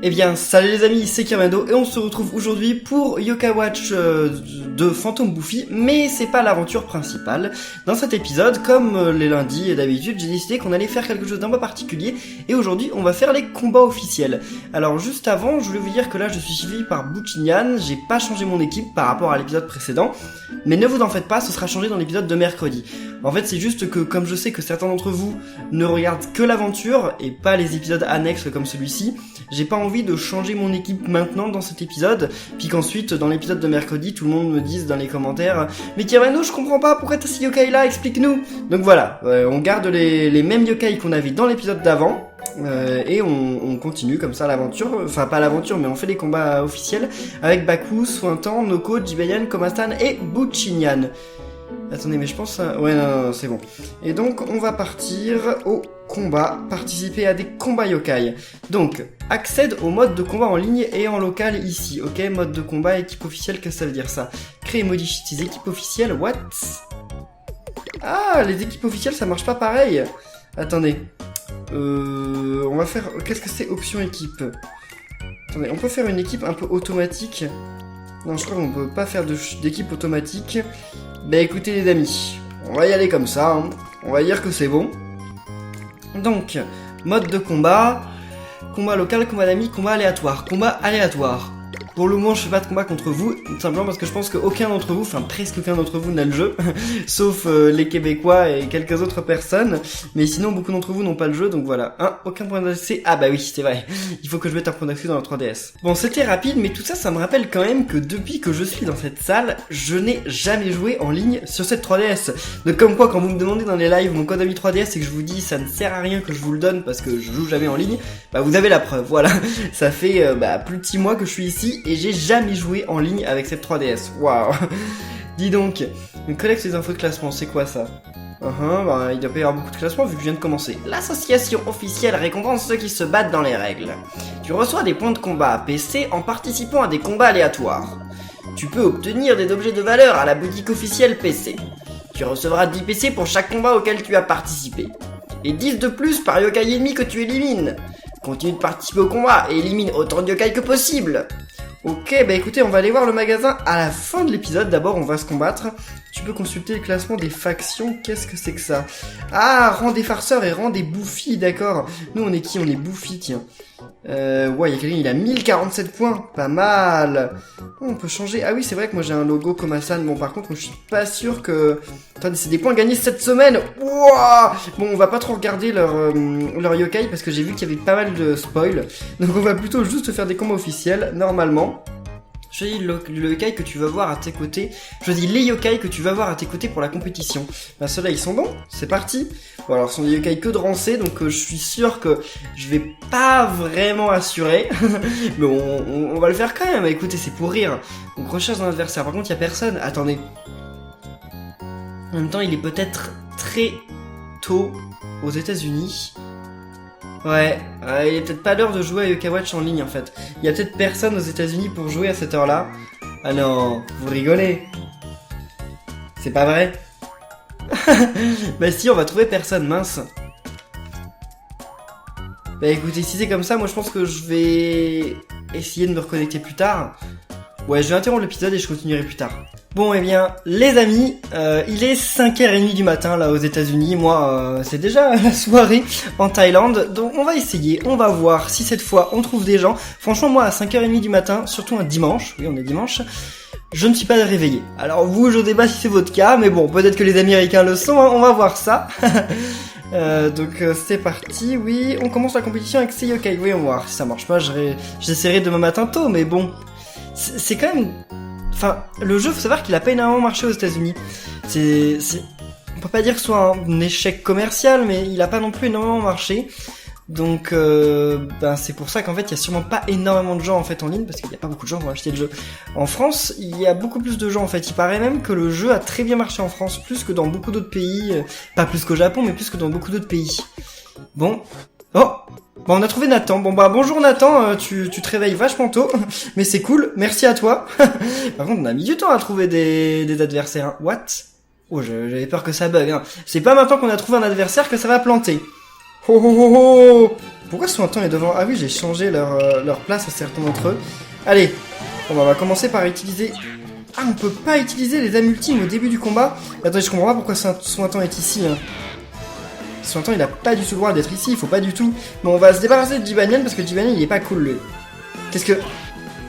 Eh bien, salut les amis, c'est Kirmando et on se retrouve aujourd'hui pour Yokai Watch de Phantom Buffy, mais c'est pas l'aventure principale. Dans cet épisode, comme les lundis et d'habitude, j'ai décidé qu'on allait faire quelque chose d'un peu particulier et aujourd'hui, on va faire les combats officiels. Alors juste avant, je voulais vous dire que là, je suis suivi par Buchinyan, j'ai pas changé mon équipe par rapport à l'épisode précédent, mais ne vous en faites pas, ce sera changé dans l'épisode de mercredi. En fait, c'est juste que comme je sais que certains d'entre vous ne regardent que l'aventure et pas les épisodes annexes comme celui-ci, j'ai pas envie de changer mon équipe maintenant dans cet épisode, puis qu'ensuite dans l'épisode de mercredi tout le monde me dise dans les commentaires mais Kirmando, je comprends pas, pourquoi t'as ces yokai là, explique-nous. Donc voilà, on garde les mêmes yokai qu'on avait dans l'épisode d'avant, et on continue comme ça l'aventure, enfin pas l'aventure mais on fait les combats officiels avec Baku, Suintan, Noko, Jibayan, Komastan et Buchinyan. Attendez, mais je pense... Ouais, non, c'est bon. Et donc, on va partir au combat, participer à des combats yokai. Donc, accède au mode de combat en ligne et en local ici, ok? Mode de combat, équipe officielle, qu'est-ce que ça veut dire ça? Créer et modifier tes équipes officielles, what? Ah, les équipes officielles, ça marche pas pareil. Attendez. On va faire... Qu'est-ce que c'est option équipe? Attendez, on peut faire une équipe un peu automatique. Non, je crois qu'on peut pas faire d'équipe automatique. Bah écoutez les amis, on va y aller comme ça, hein. On va dire que c'est bon. Donc, mode de combat, combat local, combat d'amis, combat aléatoire. Combat aléatoire. Pour le moment, je fais pas de combat contre vous, tout simplement parce que je pense qu'aucun d'entre vous, enfin presque aucun d'entre vous n'a le jeu, sauf les Québécois et quelques autres personnes, mais sinon beaucoup d'entre vous n'ont pas le jeu, donc voilà. Aucun point d'accès, ah bah oui, c'est vrai, il faut que je mette un point d'accès dans la 3DS. Bon, c'était rapide, mais tout ça, ça me rappelle quand même que depuis que je suis dans cette salle, je n'ai jamais joué en ligne sur cette 3DS. Donc comme quoi, quand vous me demandez dans les lives mon code ami 3DS et que je vous dis ça ne sert à rien que je vous le donne parce que je joue jamais en ligne, bah vous avez la preuve, voilà. Ça fait plus de 6 mois que je suis ici, et j'ai jamais joué en ligne avec cette 3DS. Waouh. Dis donc, on collecte les infos de classement, c'est quoi ça? Il doit pas y avoir beaucoup de classements vu que je viens de commencer. L'association officielle récompense ceux qui se battent dans les règles. Tu reçois des points de combat à PC en participant à des combats aléatoires. Tu peux obtenir des objets de valeur à la boutique officielle PC. Tu recevras 10 PC pour chaque combat auquel tu as participé. Et 10 de plus par yokai ennemi que tu élimines. Continue de participer au combat et élimine autant de yokai que possible. Ok, bah écoutez, on va aller voir le magasin à la fin de l'épisode. D'abord, on va se combattre. Tu peux consulter le classement des factions. Qu'est-ce que c'est que ça? Ah, rang des farceurs et rang des bouffies, d'accord. Nous, on est qui? On est bouffies, tiens. Ouais, il y a quelqu'un, il a 1047 points. Pas mal. Oh, on peut changer. Ah oui, c'est vrai que moi, j'ai un logo comme Hassan. Bon, par contre, je suis pas sûr que... Attendez, c'est des points gagnés cette semaine. Wouah. Bon, on va pas trop regarder leur yokai parce que j'ai vu qu'il y avait pas mal de spoil. Donc, on va plutôt juste faire des combats officiels, normalement. Choisis le yokai que tu vas voir à tes côtés. Choisis les yokai que tu vas voir à tes côtés pour la compétition. Ben ceux-là ils sont bons, c'est parti. Bon alors ce sont des yokai que de rancés, donc je suis sûr que je vais pas vraiment assurer. Mais on va le faire quand même, écoutez c'est pour rire. Donc recherche un adversaire, par contre il y a personne. Attendez. En même temps il est peut-être très tôt aux États-Unis. Ouais, il est peut-être pas l'heure de jouer à Yokai Watch en ligne en fait. Il y a peut-être personne aux États-Unis pour jouer à cette heure-là. Ah non, vous rigolez. C'est pas vrai? Bah si, on va trouver personne, mince. Bah écoutez, si c'est comme ça, moi je pense que je vais essayer de me reconnecter plus tard. Ouais, je vais interrompre l'épisode et je continuerai plus tard. Bon, eh bien, les amis, il est 5h30 du matin, là, aux États-Unis. Moi, c'est déjà la soirée en Thaïlande. Donc, on va essayer, on va voir si cette fois, on trouve des gens. Franchement, moi, à 5h30 du matin, surtout un dimanche, oui, on est dimanche, je ne suis pas réveillé. Alors, vous, je ne sais pas si c'est votre cas, mais bon, peut-être que les Américains le sont, hein, on va voir ça. Donc, c'est parti, oui, on commence la compétition avec ces yokai. Oui, on va voir si ça marche pas, j'essaierai demain matin tôt, mais bon... C'est quand même... Enfin, le jeu, faut savoir qu'il a pas énormément marché aux États-Unis. On peut pas dire que ce soit un échec commercial, mais il a pas non plus énormément marché. Donc, c'est pour ça qu'en fait, il y a sûrement pas énormément de gens en fait en ligne, parce qu'il y a pas beaucoup de gens qui vont acheter le jeu. En France, il y a beaucoup plus de gens en fait. Il paraît même que le jeu a très bien marché en France, plus que dans beaucoup d'autres pays. Pas plus qu'au Japon, mais plus que dans beaucoup d'autres pays. Bon... Oh, bon, on a trouvé Nathan. Bon bonjour Nathan, tu te réveilles vachement tôt, mais c'est cool, merci à toi. Par contre, on a mis du temps à trouver des adversaires. Hein. What? Oh, j'avais peur que ça bug. Hein. C'est pas maintenant qu'on a trouvé un adversaire que ça va planter. Oh oh oh oh. Pourquoi Sointan est devant? Ah oui, j'ai changé leur place à certains d'entre eux. Allez, bon, bah, on va commencer par utiliser... Ah, on peut pas utiliser les âmes ultimes au début du combat. Attendez, je comprends pas pourquoi Sointan est ici. Hein. Sointan, il a pas du tout le droit d'être ici, il faut pas du tout. Bon, on va se débarrasser de Jibanyan parce que Jibanyan, il est pas cool, lui. Qu'est-ce que...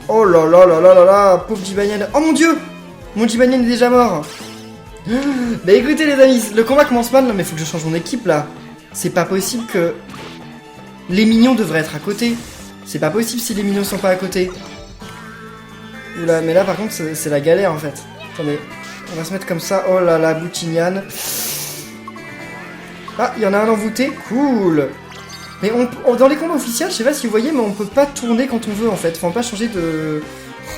Oh là là là là là là, pauvre Jibanyan. Oh mon dieu! Mon Jibanyan est déjà mort. Bah écoutez les amis, le combat commence mal, non mais faut que je change mon équipe là. C'est pas possible que... Les minions devraient être à côté. C'est pas possible si les minions sont pas à côté. Oula, mais là par contre c'est la galère en fait. Attendez, on va se mettre comme ça. Oh là là, Boutignan. Ah, il y en a un envoûté, cool. Mais dans les combats officiels, je sais pas si vous voyez, mais on peut pas tourner quand on veut en fait. Enfin, on peut pas changer de...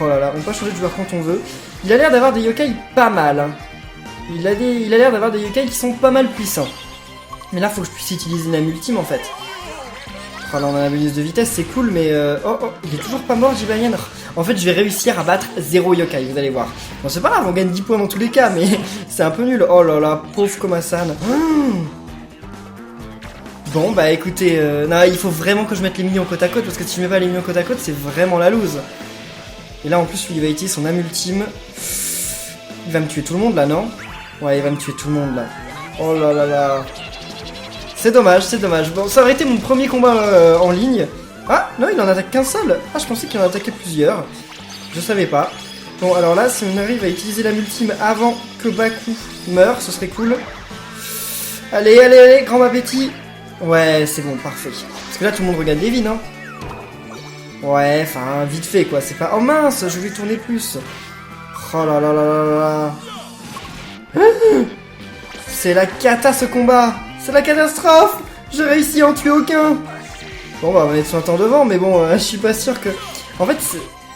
Oh là là, on peut pas changer de joueur quand on veut. Il a l'air d'avoir des yokai pas mal. Hein. Il a l'air d'avoir des yokai qui sont pas mal puissants. Mais là, faut que je puisse utiliser une âme ultime en fait. Oh là, on a un bonus de vitesse, c'est cool, mais... Oh, il est toujours pas mort, Jibanyan. En fait, je vais réussir à battre 0 yokai, vous allez voir. Bon, c'est pas grave, on gagne 10 points dans tous les cas, mais c'est un peu nul. Oh là là, pauvre Komasan. Bon, bah écoutez, non, il faut vraiment que je mette les minions côte à côte, parce que si je mets pas les minions côte à côte, c'est vraiment la loose. Et là, en plus, lui, il va utiliser son âme ultime. Il va me tuer tout le monde, là, non? Ouais, il va me tuer tout le monde, là. Oh là là là. C'est dommage, c'est dommage. Bon, ça aurait été mon premier combat en ligne. Ah, non, il en attaque qu'un seul. Ah, je pensais qu'il en attaquait plusieurs. Je savais pas. Bon, alors là, si on arrive à utiliser l'âme ultime avant que Baku meure, ce serait cool. Allez, allez, allez, grand appétit. Ouais, c'est bon, parfait. Parce que là, tout le monde regarde Devin, hein. Ouais, enfin, vite fait, quoi. C'est pas... Oh mince, je vais tourner plus. Oh là là là là là. C'est la cata, ce combat. C'est la catastrophe. J'ai réussi à en tuer aucun. Bon, bah, on va mettre son temps devant, mais bon, je suis pas sûr que... En fait,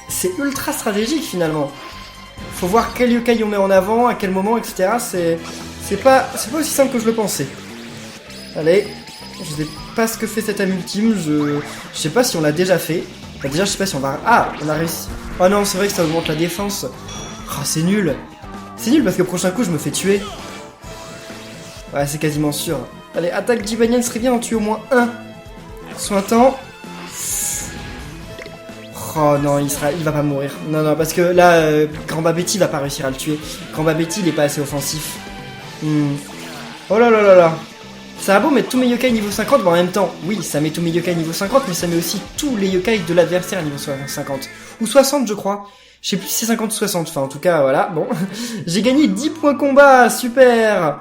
c'est ultra stratégique, finalement. Faut voir quel yokai on met en avant, à quel moment, etc. C'est pas aussi simple que je le pensais. Allez... Je sais pas ce que fait cette âme ultime, je sais pas si on l'a déjà fait. Bah déjà je sais pas si on va... Ah, on a réussi. Oh non, c'est vrai que ça augmente la défense. Oh, c'est nul. C'est nul parce que le prochain coup je me fais tuer. Ouais, c'est quasiment sûr. Allez, attaque Jibanyan, serait bien en tuer au moins un. Sointan. Oh non, il va pas mourir. Non, non, parce que là, Grand Babeti va pas réussir à le tuer. Grand Babeti, il est pas assez offensif. Oh là là là là. Ça a beau mettre tous mes yokai niveau 50, mais en même temps, oui, ça met tous mes yokai niveau 50, mais ça met aussi tous les yokai de l'adversaire niveau 50. Ou 60, je crois. Je sais plus si c'est 50 ou 60, enfin, en tout cas, voilà, bon. J'ai gagné 10 points combat, super.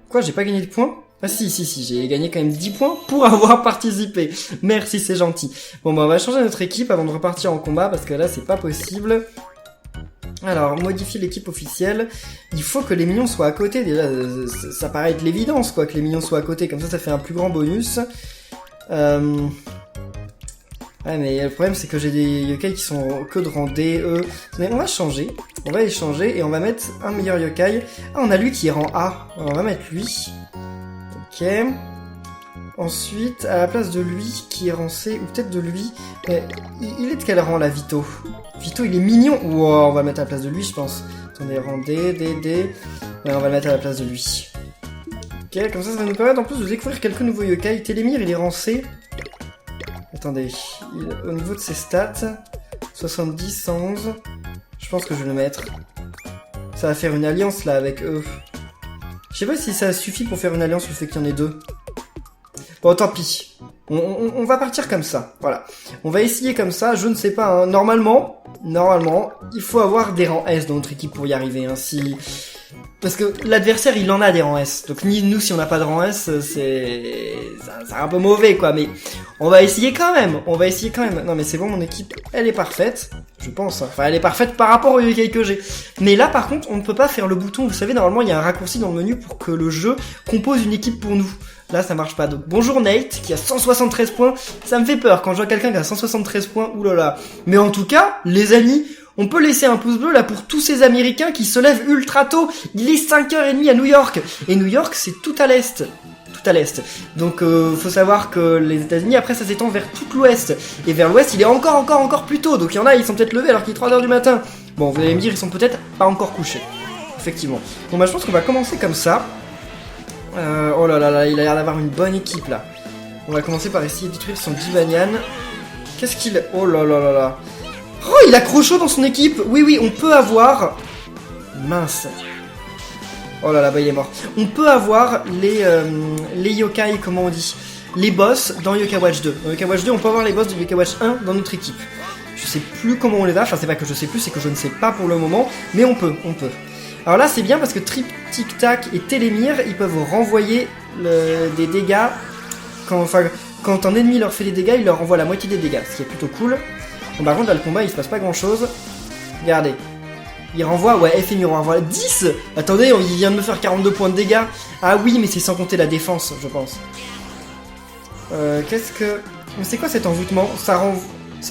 Quoi, j'ai pas gagné de points? Ah si, j'ai gagné quand même 10 points pour avoir participé. Merci, c'est gentil. Bon, bah, on va changer notre équipe avant de repartir en combat, parce que là, c'est pas possible. Alors, modifier l'équipe officielle. Il faut que les minions soient à côté. Déjà, ça paraît être l'évidence, quoi, que les minions soient à côté. Comme ça fait un plus grand bonus. Ouais, mais le problème, c'est que j'ai des yokai qui sont que de rang D, E. Mais on va changer. On va échanger et on va mettre un meilleur yokai. Ah, on a lui qui est rang A. Alors, on va mettre lui. Ok. Ensuite, à la place de lui, qui est rang C, ou peut-être de lui... il est de quel rang, là, Vito? Vito, il est mignon. Wow, on va le mettre à la place de lui, je pense. Attendez, rang D, D, D. Ouais, on va le mettre à la place de lui. Ok, comme ça va nous permettre en plus de découvrir quelques nouveaux yokai. Télémire, il est rang C. Attendez, au niveau de ses stats, 70, 111. Je pense que je vais le mettre. Ça va faire une alliance, là, avec eux. Je sais pas si ça suffit pour faire une alliance, le fait qu'il y en ait deux. Bon, tant pis. On va partir comme ça, voilà. On va essayer comme ça, je ne sais pas, hein. Normalement, il faut avoir des rangs S dans notre équipe pour y arriver, hein. Parce que l'adversaire, il en a des rangs S. Donc nous, si on n'a pas de rang S, c'est un peu mauvais, quoi. Mais on va essayer quand même. Non, mais c'est bon, mon équipe, elle est parfaite. Je pense. Hein. Enfin, elle est parfaite par rapport au yokai que j'ai. Mais là, par contre, on ne peut pas faire le bouton. Vous savez, normalement, il y a un raccourci dans le menu pour que le jeu compose une équipe pour nous. Là, ça marche pas. Donc, bonjour Nate, qui a 173 points. Ça me fait peur quand je vois quelqu'un qui a 173 points. Oulala. Mais en tout cas, les amis, on peut laisser un pouce bleu là pour tous ces Américains qui se lèvent ultra tôt. Il est 5h30 à New York. Et New York, c'est tout à l'est. Donc faut savoir que les États-Unis après ça s'étend vers tout l'ouest et vers l'ouest il est encore plus tôt. Donc il y en a ils sont peut-être levés alors qu'il est 3h du matin. Bon vous allez me dire ils sont peut-être pas encore couchés. Effectivement. Bon bah je pense qu'on va commencer comme ça. Oh là là là, il a l'air d'avoir une bonne équipe là. On va commencer par essayer de détruire son Jibanyan. Qu'est-ce qu'il... Oh là là là là. Oh, il a Crochot dans son équipe. Oui, oui, on peut avoir... Mince. Oh là là, bah il est mort. On peut avoir les yokai, comment on dit, les boss dans Yokai Watch 2. Dans Yokai Watch 2, on peut avoir les boss de Yokai Watch 1 dans notre équipe. Je sais plus comment on les a, enfin c'est pas que je sais plus, c'est que je ne sais pas pour le moment, mais on peut. Alors là c'est bien parce que Trip Tic Tac et Télémire, ils peuvent renvoyer des dégâts, quand un ennemi leur fait des dégâts, il leur renvoie la moitié des dégâts, ce qui est plutôt cool. Bon, par contre là le combat il se passe pas grand chose, regardez. Il renvoie, ouais, effet miroir, voilà, 10. Attendez, il vient de me faire 42 points de dégâts. Ah oui, mais c'est sans compter la défense, je pense. Qu'est-ce que... Mais c'est quoi cet envoûtement? Ça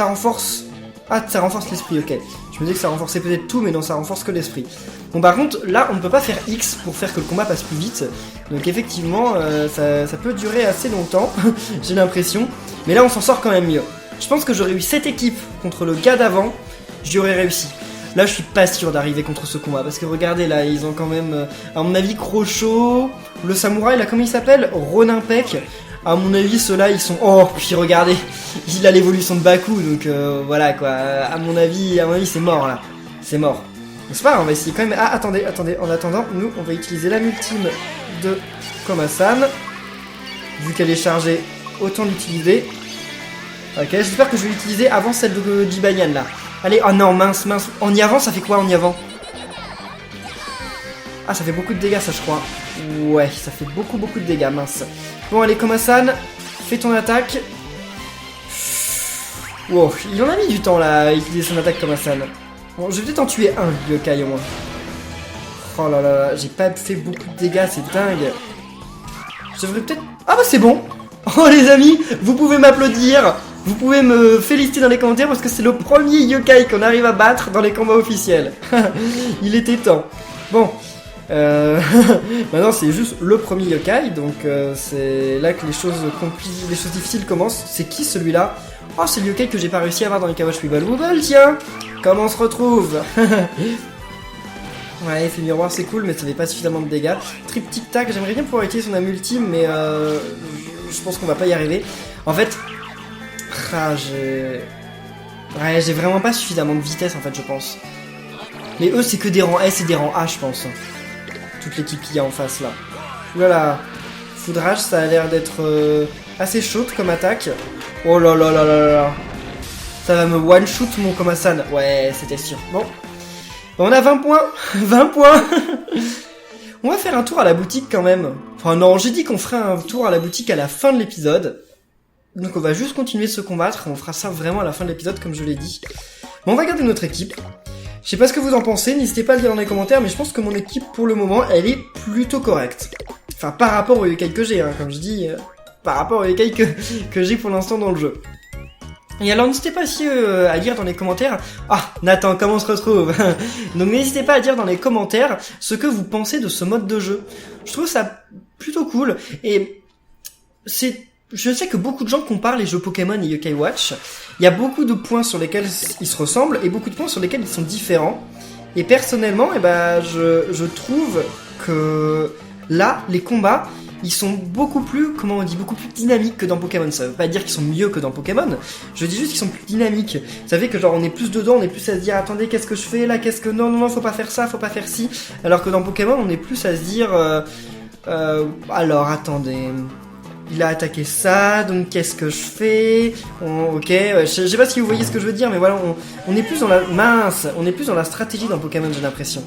renforce... Ah, ça renforce l'esprit, ok. Je me disais que ça renforçait peut-être tout, mais non, ça renforce que l'esprit. Bon, par contre, là, on ne peut pas faire X pour faire que le combat passe plus vite. Donc effectivement, ça peut durer assez longtemps, j'ai l'impression. Mais là, on s'en sort quand même mieux. Je pense que j'aurais eu cette équipe contre le gars d'avant, j'y aurais réussi. Là, je suis pas sûr d'arriver contre ce combat, parce que regardez, là, ils ont quand même, à mon avis, Crochot, le samouraï, là, comment il s'appelle? Ronin Peck. À mon avis, ceux-là, ils sont... Oh, puis regardez, il a l'évolution de Baku, donc voilà, quoi. À mon avis, c'est mort, là. C'est mort. C'est pas grave, on va essayer quand même... Ah, attendez, en attendant, nous, on va utiliser la multime de Koma-san. Vu qu'elle est chargée, autant l'utiliser. Ok, j'espère que je vais l'utiliser avant celle de Jibanyan, là. Allez, oh non, mince. En y avant, ça fait quoi en y avant? Ah, ça fait beaucoup de dégâts, ça, je crois. Ouais, ça fait beaucoup de dégâts, mince. Bon, allez, Koma-san, fais ton attaque. Wow, il en a mis du temps, là, à utiliser son attaque, Koma-san. Bon, je vais peut-être en tuer un, yokai, au moins. Oh là là là, j'ai pas fait beaucoup de dégâts, c'est dingue. Je devrais peut-être... Ah bah, c'est bon. Oh, les amis, vous pouvez m'applaudir. Vous pouvez me féliciter dans les commentaires parce que c'est le premier yokai qu'on arrive à battre dans les combats officiels. Il était temps. Bon, maintenant c'est juste le premier yokai, donc c'est là que les choses difficiles commencent. C'est qui celui-là? Oh, c'est le yokai que j'ai pas réussi à avoir dans les Yokai Watch Wibble Wobble, tiens. Comment on se retrouve? Ouais, effet miroir c'est cool, mais ça fait pas suffisamment de dégâts. Trip Tic Tac, j'aimerais bien pouvoir utiliser son âme ultime, mais je pense qu'on va pas y arriver. En fait... Ah, j'ai vraiment pas suffisamment de vitesse en fait, je pense. Mais eux, c'est que des rangs S et des rangs A, je pense. Toute l'équipe qu'il y a en face là. Voilà. Foudrage, ça a l'air d'être assez chaud comme attaque. Oh là là là là là. Ça va me one-shoot mon Koma-san. Ouais, c'était sûr. Bon. On a 20 points. 20 points. On va faire un tour à la boutique quand même. Enfin non, j'ai dit qu'on ferait un tour à la boutique à la fin de l'épisode. Donc on va juste continuer de se combattre, on fera ça vraiment à la fin de l'épisode comme je l'ai dit. Bon, on va garder notre équipe. Je sais pas ce que vous en pensez, n'hésitez pas à le dire dans les commentaires, mais je pense que mon équipe pour le moment elle est plutôt correcte. Enfin par rapport aux yokai que j'ai, hein, comme je dis, par rapport aux yokai que j'ai pour l'instant dans le jeu. Et alors n'hésitez pas aussi à dire dans les commentaires... Ah, Nathan, comment on se retrouve? Donc n'hésitez pas à dire dans les commentaires ce que vous pensez de ce mode de jeu. Je trouve ça plutôt cool, et c'est... Je sais que beaucoup de gens comparent les jeux Pokémon et Yokai Watch. Il y a beaucoup de points sur lesquels ils se ressemblent et beaucoup de points sur lesquels ils sont différents. Et personnellement, je trouve que là, les combats, ils sont beaucoup plus, comment on dit, beaucoup plus dynamiques que dans Pokémon. Ça veut pas dire qu'ils sont mieux que dans Pokémon. Je dis juste qu'ils sont plus dynamiques. Vous savez que genre on est plus dedans, on est plus à se dire attendez, qu'est-ce que je fais là, qu'est-ce que non, faut pas faire ça, faut pas faire ci. Alors que dans Pokémon, on est plus à se dire alors attendez. Il a attaqué ça, donc qu'est-ce que je fais? Ok, je sais pas si vous voyez ce que je veux dire, mais voilà, on est plus dans la... Mince, on est plus dans la stratégie dans Pokémon, j'ai l'impression.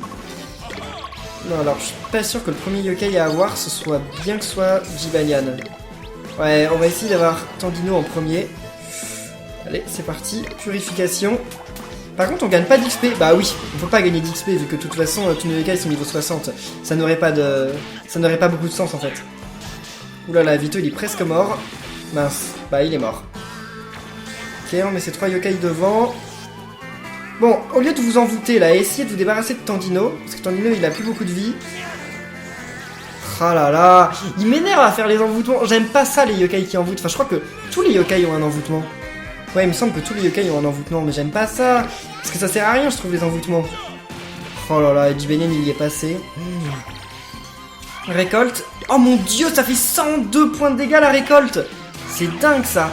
Non, alors, je suis pas sûr que le premier yokai à avoir, ce soit bien que ce soit Jibanyan. Ouais, on va essayer d'avoir Tandino en premier. Allez, c'est parti, purification. Par contre, on gagne pas d'XP. Bah oui, on peut pas gagner d'XP, vu que de toute façon, tous nos yokai sont niveau 60. Ça n'aurait pas beaucoup de sens, en fait. Oulala, Vito il est presque mort. Mince, bah il est mort. Ok, on met ces 3 yokai devant. Bon, au lieu de vous envoûter là, essayez de vous débarrasser de Tandino. Parce que Tandino il a plus beaucoup de vie. Ah là là, il m'énerve à faire les envoûtements. J'aime pas ça les yokai qui envoûtent. Enfin, je crois que tous les yokai ont un envoûtement. Ouais, il me semble que tous les yokai ont un envoûtement. Mais j'aime pas ça. Parce que ça sert à rien, je trouve, les envoûtements. Oh là là, Jibanyan il y est passé. Récolte. Oh mon dieu, ça fait 102 points de dégâts la récolte. C'est dingue ça.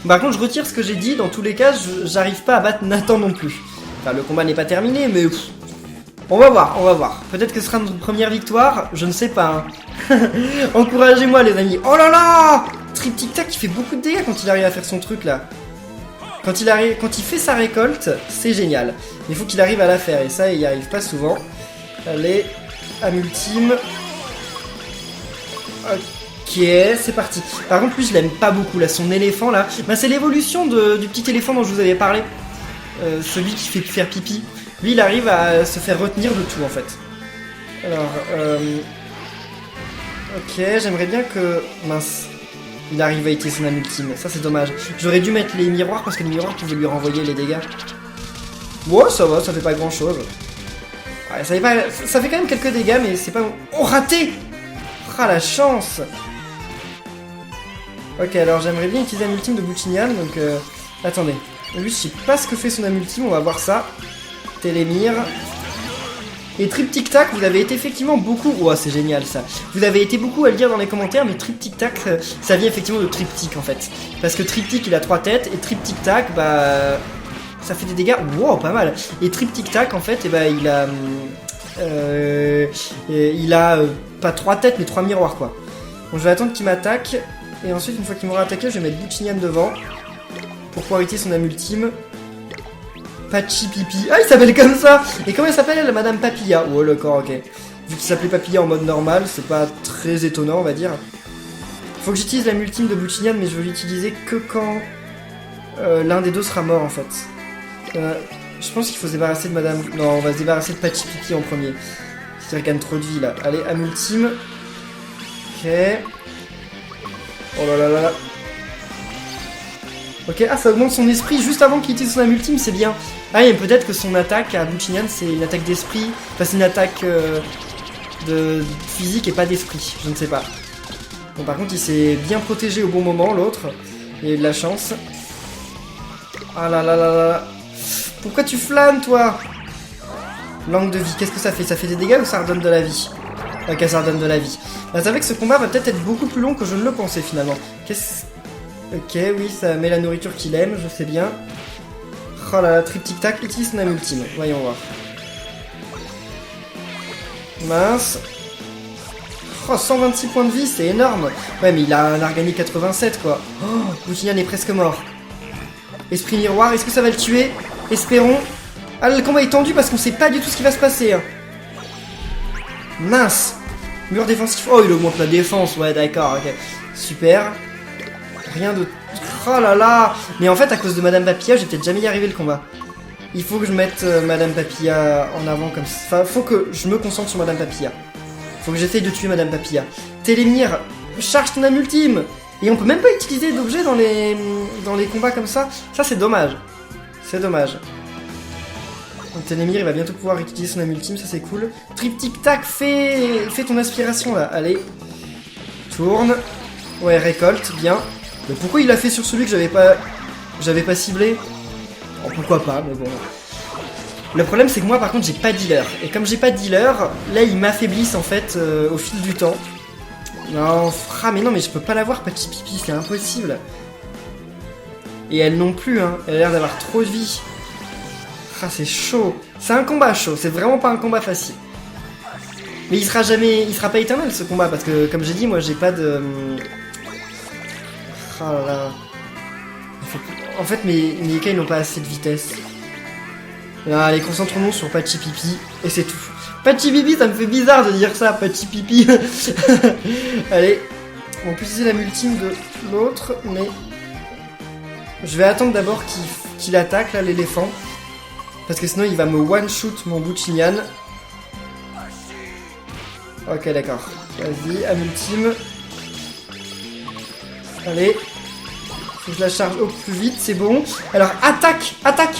Par contre, je retire ce que j'ai dit. Dans tous les cas, j'arrive pas à battre Nathan non plus. Enfin, le combat n'est pas terminé, mais on va voir, on va voir. Peut-être que ce sera notre première victoire, je ne sais pas. Hein. Encouragez-moi, les amis. Oh là là! Triptyque Tac, il fait beaucoup de dégâts quand il arrive à faire son truc là. Quand il fait sa récolte, c'est génial. Il faut qu'il arrive à la faire, et ça, il y arrive pas souvent. Allez, âme ultime. Ok, c'est parti. Par contre, lui, je l'aime pas beaucoup, là, son éléphant, là. Bah, c'est l'évolution du petit éléphant dont je vous avais parlé. Celui qui fait faire pipi. Lui, il arrive à se faire retenir de tout, en fait. Alors, ok, j'aimerais bien que... Mince. Il arrive à utiliser son âme ultime. Ça, c'est dommage. J'aurais dû mettre les miroirs, parce que les miroirs pouvaient lui renvoyer les dégâts. Ouais, ça va, ça fait pas grand-chose. Ouais, ça fait quand même quelques dégâts, mais c'est pas... Oh, raté! Ah, la chance! Ok, alors j'aimerais bien utiliser l'âme ultime de Buchinian, donc... Attendez. Lui, je sais pas ce que fait son âme ultime, on va voir ça. Télémire. Et Triptyque Tac, vous avez été effectivement beaucoup... Oh, c'est génial ça. Vous avez été beaucoup à le dire dans les commentaires, mais Triptyque Tac, ça vient effectivement de Triptyque en fait. Parce que Triptyque, il a 3 têtes, et Triptyque Tac, bah... ça fait des dégâts... Wow, pas mal. Et Triptyque Tac, en fait, eh bah, il a pas 3 têtes, mais 3 miroirs, quoi. Donc je vais attendre qu'il m'attaque, et ensuite, une fois qu'il m'aura attaqué, je vais mettre Buchinian devant, pour pouvoir utiliser son âme ultime. Pachi Pipi. Ah, il s'appelle comme ça! Et comment elle s'appelle, elle, Madame Papilla? Oh, d'accord, ok. Vu qu'il s'appelait Papilla en mode normal, c'est pas très étonnant, on va dire. Faut que j'utilise l'âme ultime de Buchinian, mais je veux l'utiliser que quand l'un des deux sera mort, en fait. Je pense qu'il faut se débarrasser de Madame... Non, on va se débarrasser de Pachi Pipi en premier. Il regagne trop de vie, là. Allez, âme ultime. Ok. Oh là là là là. Ok, ah, ça augmente son esprit juste avant qu'il utilise son âme ultime, c'est bien. Ah, et peut-être que son attaque à Buchinian, c'est une attaque d'esprit. Enfin, c'est une attaque de physique et pas d'esprit, je ne sais pas. Bon, par contre, il s'est bien protégé au bon moment, l'autre. Il a eu de la chance. Ah là là là là. Pourquoi tu flânes, toi? Langue de vie, qu'est-ce que ça fait? Ça fait des dégâts ou ça redonne de la vie? Ok, ça redonne de la vie. Bah, c'est vrai que ce combat va peut-être être beaucoup plus long que je ne le pensais, finalement. Ok, oui, ça met la nourriture qu'il aime, je sais bien. Oh là là, Triptyque Tac, utilise son âme ultime. Voyons voir. Mince. Oh, 126 points de vie, c'est énorme. Ouais, mais il a un Arganique 87, quoi. Oh, Buchinian est presque mort. Esprit miroir, est-ce que ça va le tuer? Espérons. Ah, le combat est tendu parce qu'on sait pas du tout ce qui va se passer. Hein. Mince. Mur défensif. Oh, il augmente la défense. Ouais, d'accord, ok. Super. Rien de... Oh là là. Mais en fait, à cause de Madame Papilla, j'ai peut-être jamais y arrivé le combat. Il faut que je mette Madame Papilla en avant comme ça. Enfin, faut que je me concentre sur Madame Papilla. Faut que j'essaye de tuer Madame Papilla. Télémire, charge ton âme ultime. Et on peut même pas utiliser d'objets dans les combats comme ça. Ça, c'est dommage. C'est dommage. Donc Télémire, il va bientôt pouvoir utiliser son âme ultime, ça c'est cool. Triptyque Tac, fais ton aspiration là. Allez. Tourne. Ouais, récolte, bien. Mais pourquoi il l'a fait sur celui que j'avais pas ciblé? Oh, pourquoi pas, mais bon. Le problème c'est que moi par contre j'ai pas dealer. Et comme j'ai pas dealer, là ils m'affaiblissent en fait au fil du temps. Non, ah mais non, mais je peux pas l'avoir, Pachi Pipi, c'est impossible. Et elle non plus, hein. Elle a l'air d'avoir trop de vie. Ah, c'est chaud. C'est un combat chaud, c'est vraiment pas un combat facile. Mais il sera pas éternel ce combat, parce que comme j'ai dit, moi j'ai pas de... Oh là là. En fait, mes Ikai n'ont pas assez de vitesse. Allez, concentrons-nous sur Pachi Pipi, et c'est tout. Pachi Pipi, ça me fait bizarre de dire ça, Pachi Pipi. Allez, on peut utiliser la ultime de l'autre, mais... Je vais attendre d'abord qu'il attaque, là, l'éléphant. Parce que sinon, il va me one-shoot mon Buchinian. Ok, d'accord. Vas-y, âme ultime. Allez. Faut que je la charge au plus vite, c'est bon. Alors, attaque! Attaque!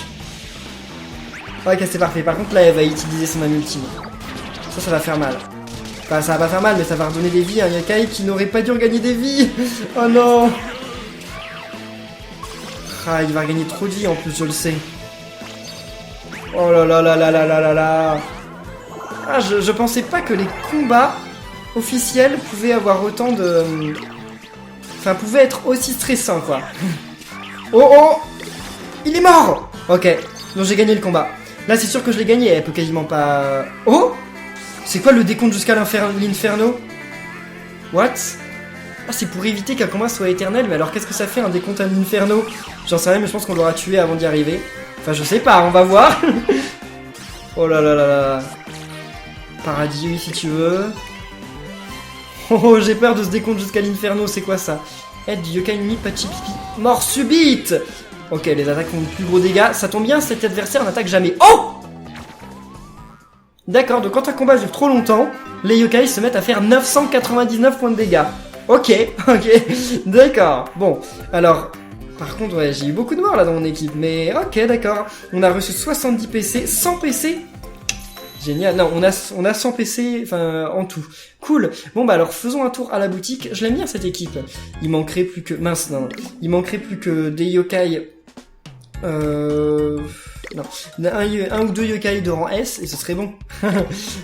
Ok, c'est parfait. Par contre, là, elle va utiliser son âme ultime. Ça va faire mal. Enfin, ça va pas faire mal, mais ça va redonner des vies à un Yakai qui n'aurait pas dû regagner des vies. Oh non! Ah, il va regagner trop de vie en plus, je le sais. Oh là là là là là là là là. Ah, je pensais pas que les combats officiels pouvaient avoir autant de... Enfin, pouvait être aussi stressant, quoi. Oh, oh! Il est mort! Ok, donc j'ai gagné le combat. Là, c'est sûr que je l'ai gagné, elle peut quasiment pas... Oh! C'est quoi le décompte jusqu'à l'inferno? What? Ah, c'est pour éviter qu'un combat soit éternel, mais alors qu'est-ce que ça fait un décompte à l'inferno? J'en sais rien, mais je pense qu'on l'aura tué avant d'y arriver. Enfin, je sais pas, on va voir. Oh là là là là. Paradis, oui, si tu veux. Oh, j'ai peur de ce décompte jusqu'à l'inferno, c'est quoi ça? Aide du yokai ennemi, Pachi Pipi. Mort subite! Ok, les attaques font de plus gros dégâts. Ça tombe bien, cet adversaire n'attaque jamais. Oh! D'accord, donc quand un combat dure trop longtemps, les yokai se mettent à faire 999 points de dégâts. Ok, ok, d'accord. Bon, alors, par contre, ouais, j'ai eu beaucoup de morts là dans mon équipe, mais ok, d'accord. On a reçu 70 PC, 100 PC. Génial, non, on a 100 PC, enfin, en tout. Cool. Bon, bah alors, faisons un tour à la boutique. Je l'aime bien, cette équipe. Il manquerait plus que... Mince, non. Il manquerait plus que des yokai... Non. Un ou deux yokai de rang S, et ce serait bon.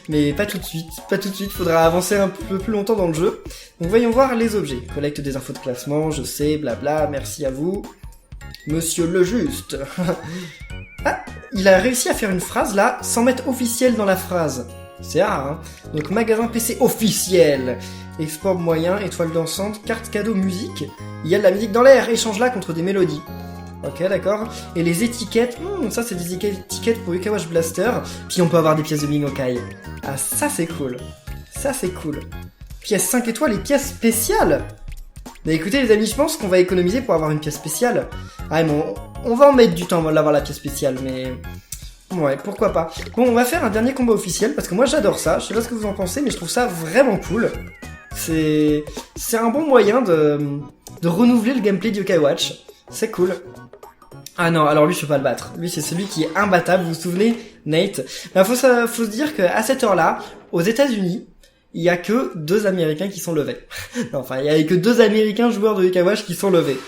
Mais pas tout de suite. Pas tout de suite, faudra avancer un peu plus longtemps dans le jeu. Donc, voyons voir les objets. Collecte des infos de classement, je sais, blabla, merci à vous. Monsieur le juste. Ah, il a réussi à faire une phrase là, sans mettre officiel dans la phrase. C'est rare, hein. Donc magasin PC officiel. Export moyen, étoile dansante, carte cadeau musique. Il y a de la musique dans l'air, échange-la contre des mélodies. Ok, d'accord. Et les étiquettes, ça c'est des étiquettes pour Yokai Watch Blaster. Puis on peut avoir des pièces de Mingokai. Ah, ça c'est cool. Ça c'est cool. Pièce 5 étoiles et pièces spéciales. Mais écoutez les amis, je pense qu'on va économiser pour avoir une pièce spéciale. Ah bon, on va en mettre du temps avant d'avoir la pièce spéciale, mais... Ouais, pourquoi pas. Bon, on va faire un dernier combat officiel, parce que moi j'adore ça, je sais pas ce que vous en pensez, mais je trouve ça vraiment cool. C'est un bon moyen de renouveler le gameplay de Yokai Watch. C'est cool. Ah non, alors lui je peux pas le battre. Lui c'est celui qui est imbattable, vous vous souvenez, Nate? Bah, faut se dire qu'à cette heure-là, aux États-Unis, il y a que 2 Américains qui sont levés. Non, enfin, il y a que 2 Américains joueurs de Yokai Watch qui sont levés.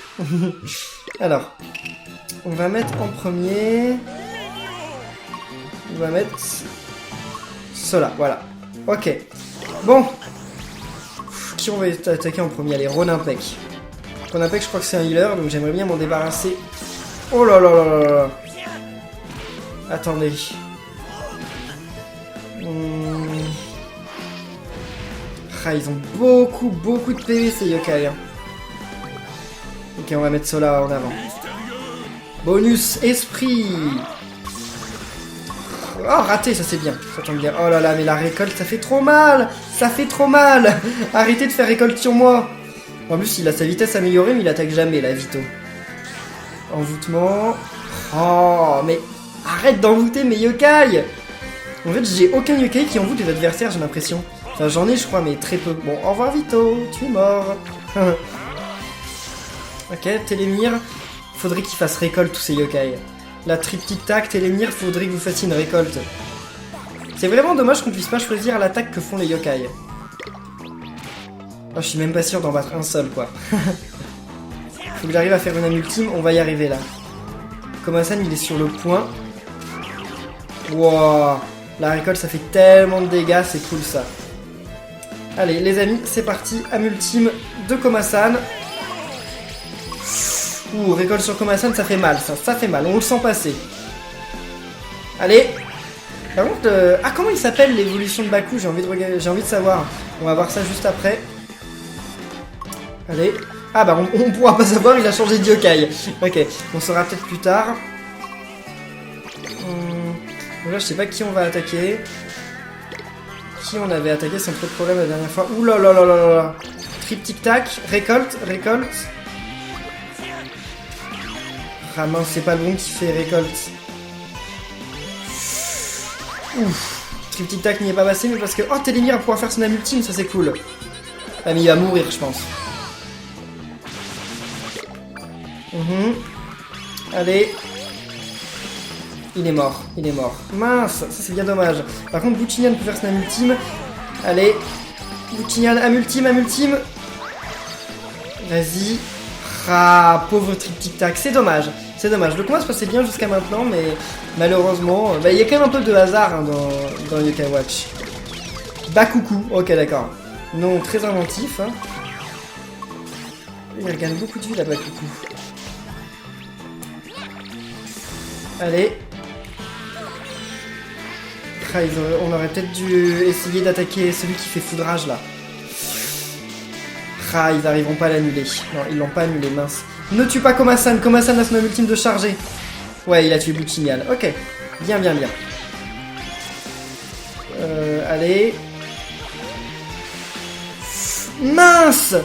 Alors, on va mettre en premier... On va mettre... Cela, voilà. Ok. Bon. Qui on va attaquer en premier? Allez, Ronin Peck. Ronin Peck, je crois que c'est un healer, donc j'aimerais bien m'en débarrasser. Oh là là là là là. Attendez. Ah, ils ont beaucoup de PV ces yokai. Hein. Ok, on va mettre cela en avant. Bonus esprit. Oh, raté, ça c'est bien. Ça tombe bien. Oh là là, mais la récolte, ça fait trop mal. Ça fait trop mal. Arrêtez de faire récolte sur moi. En plus, il a sa vitesse améliorée, mais il attaque jamais, la Vito. Envoûtement. Oh, mais arrête d'envoûter mes yokai. En fait, j'ai aucun yokai qui envoûte les adversaires, j'ai l'impression. Enfin, j'en ai, je crois, mais très peu. Bon, au revoir, Vito. Tu es mort. Ok, Télémire. Faudrait qu'il fasse récolte, tous ces yokai. La triptyque-tac, Télémire, faudrait que vous fassiez une récolte. C'est vraiment dommage qu'on puisse pas choisir l'attaque que font les yokai. Oh, je suis même pas sûr d'en battre un seul, quoi. Faut que j'arrive à faire une âme ultime, on va y arriver, là. Komasan, il est sur le point. Wow. La récolte, ça fait tellement de dégâts, c'est cool, ça. Allez, les amis, c'est parti. Âme ultime de Komasan. Ouh, récolte sur Komasan, ça fait mal, ça fait mal, on le sent passer. Allez. Par contre, ah, comment il s'appelle l'évolution de Baku? J'ai envie de savoir. On va voir ça juste après. Allez. Ah bah, on pourra pas savoir, il a changé de yokai. Ok, on saura peut-être plus tard. Donc là, je sais pas qui on va attaquer. Qui on avait attaqué sans trop de problème la dernière fois. Ouh là là là là là. Triptyque-tac, récolte. Ah mince, c'est pas le bon qui fait récolte. Ouf. Triptyque-tac n'y est pas passé, mais parce que... Oh, Télémire va pouvoir faire son âme ultime, ça c'est cool. Ah mais il va mourir, je pense. Allez. Il est mort. Mince, ça c'est bien dommage. Par contre, Buchinian peut faire son âme ultime. Allez. Buchinian, âme ultime. Vas-y. Ah, pauvre triptyque-tac, c'est dommage. Le combat se passait bien jusqu'à maintenant, mais malheureusement, il y a quand même un peu de hasard hein, dans Yokai Watch. Bakuku, ok d'accord. Non, très inventif. Hein. Il regagne beaucoup de vie là-bas, du coup. Allez. Ah, on aurait peut-être dû essayer d'attaquer celui qui fait foudrage, là. Ah, ils arriveront pas à l'annuler. Non, ils l'ont pas annulé, mince. Ne tue pas Komasan. Komasan a son homme ultime de charger. Ouais, il a tué Buchingal. Ok. Bien, bien, bien. Allez. Mince!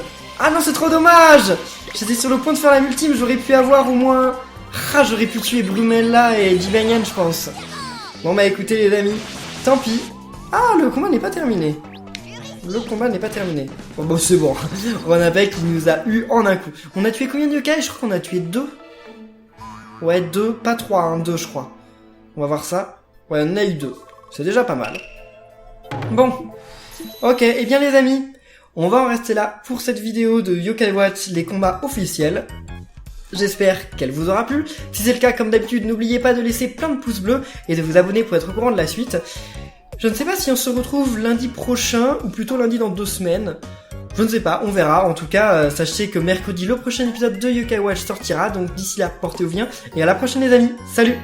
Ah non, c'est trop dommage! J'étais sur le point de faire la multime, j'aurais pu avoir au moins... Ah, j'aurais pu tuer Brumella et Divanian, je pense. Bon bah écoutez les amis, tant pis. Ah, le combat n'est pas terminé. Le combat n'est pas terminé. Bon, bon c'est bon. Ronapek, il nous a eu en un coup. On a tué combien de yokai? Je crois qu'on a tué 2. Ouais, 2, pas 3, hein, 2 je crois. On va voir ça. Ouais, on en a eu 2. C'est déjà pas mal. Bon. Ok, et bien les amis, on va en rester là pour cette vidéo de Yokai Watch, les combats officiels. J'espère qu'elle vous aura plu. Si c'est le cas, comme d'habitude, n'oubliez pas de laisser plein de pouces bleus et de vous abonner pour être au courant de la suite. Je ne sais pas si on se retrouve lundi prochain ou plutôt lundi dans 2 semaines. Je ne sais pas, on verra. En tout cas, sachez que mercredi, le prochain épisode de Yokai Watch sortira. Donc d'ici là, portez-vous bien et à la prochaine les amis. Salut!